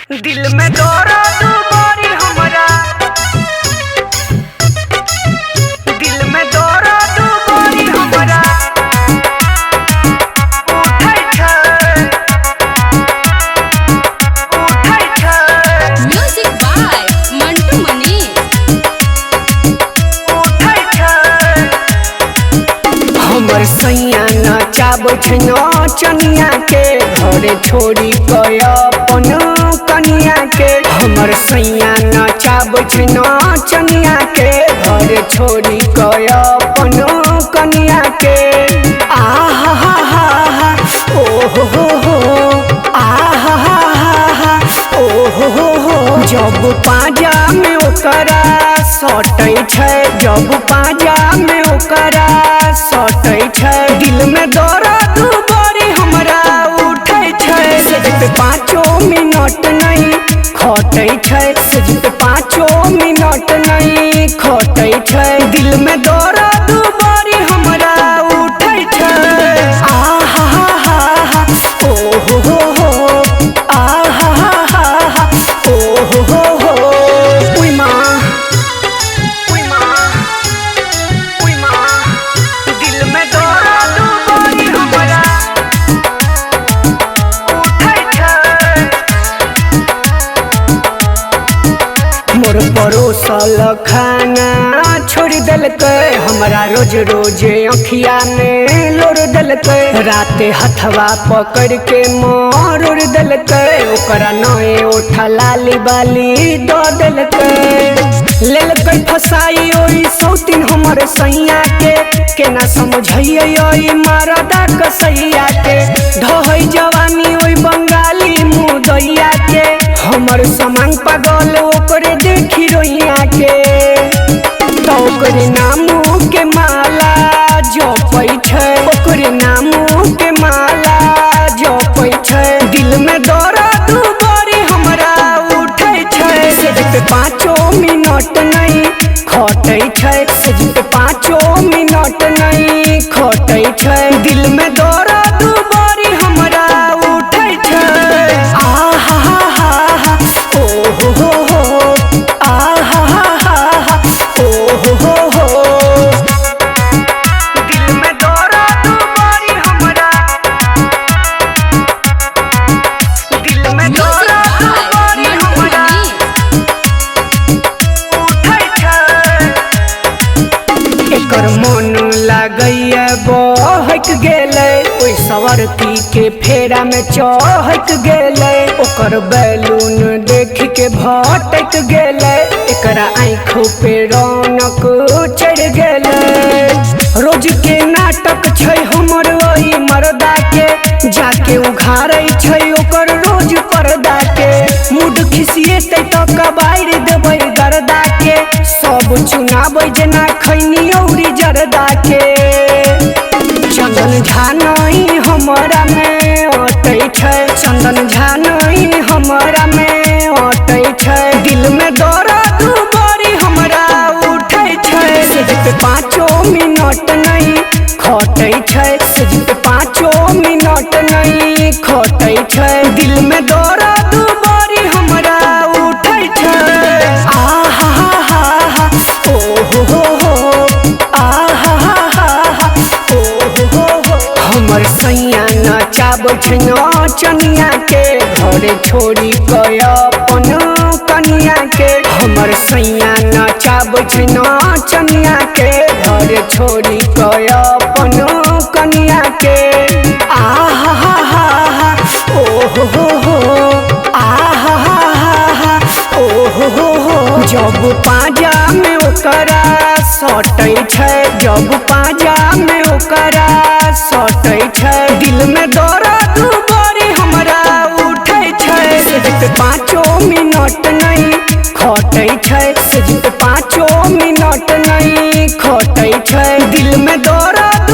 दिल में दर्द बारी हमरा, दिल में दर्द बारी हमरा उठै छै, उठै छै। म्यूजिक बाय मंटू मनी। उठै छै हमर सैया नचाबै छै नचनिया के, घरे छोड़ी कय अपन कनिया के। हमर सैया नचाबै छै नचनिया के, घरे छोड़ी कय अपन कनिया के। आहा हा हा हा ओ हो आहा हा हा ओ हो। जब पाजा में ओकरा सटै छै, जब पाजा में ओकरा सटै छै, दिल में दर्द बड़ी हमरा उठै छै। सेज पे 5 मिनट नहीं खटै छै, सेज पे 5 मिनट नहीं खटै छै, दिल में दर्द बड़ी हमरा उठै छै। आहा हा हा हा ओ हो आहा हा हा ओ हो। उई माँ उई माँ उई माँ, दिल में दर्द बड़ी हमरा उठै छै। मोर परोसल खाना छोड़ देलकै, हमरा रोज रोज अखिया में लोर देलकै। राते हथवा पकड़ के मोर देलकै, ओकरा नए ओठा लाली बाली द देलकै। लेलकै फसाई ओई सौतीन हमर सैया के, केना समझैयै ओई मरदा कसैया के। ढहै जवानी ओई बंगाली मुदैया के, हमर समांग पागल ओकरे देखी रोइया के। तो ओकरे नामू के माला जपै छै, ओकरे नामू के माला जपै छै, दिल में दर्द बड़ी हमरा उठै छै। सेज पे 5 मिनट नहीं खटै छै, सेज पे 5 मिनट नहीं खटै छै, दिल में दर्द बड़ी हमरा उठै छै। आहा हा हा ओ हो आहा हा हा ओ हो। दिल में दर्द बड़ी हमरा, दिल में म्यूजिक दर्द बाय बड़ी मंटू हमरा मनी। उठै छै। एकर मन लागैया बहक गेलै, ओइ सवरती के फेरा में चहक गेलै। ओकर बैलून देख के भटक गेलै, एकरा आँख पे रौनक चढ़ गेलै। रोज के नाटक छै हमर ओइ मर्दा के, जाके उघारै छै ओकर रोज पर्दा के। मूड खिसिएतै त कबाइर देबै गर्दा के, सब चुनाबै जेना खैनी औरी जर्दा के। चंदन झा नहीं हमरा में अटै छै, चंदन झा नहीं हमरा में अटै छै, दिल में दर्द बड़ी हमरा उठै छै। सेज पे 5 मिनट नहीं खटै छै, सेज पे 5 मिनट नहीं खटै छै, दिल में दर्द बड़ी हमरा उठै छै। आहा हा हा ओ हो आहा हा हा ओ हो। हमर सैया नचाबै छै नचनिया के, घरे छोड़ी कय अपन कनिया के। हमर सैया नचाबै छै नचनिया के, घरे छोड़ी कय अपन कनिया के। आहा हा हा ओ हो आहा हा ओ हो। जब पाजा में ओकरा सटै छै, जब पाजा में ओकरा सटै छै, दिल में दर्द बड़ी हमरा उठै छै। सेज पे 5 मिनट नहीं खटै छै, सेज पे 5 मिनट नहीं खटै छै, दिल में दर्द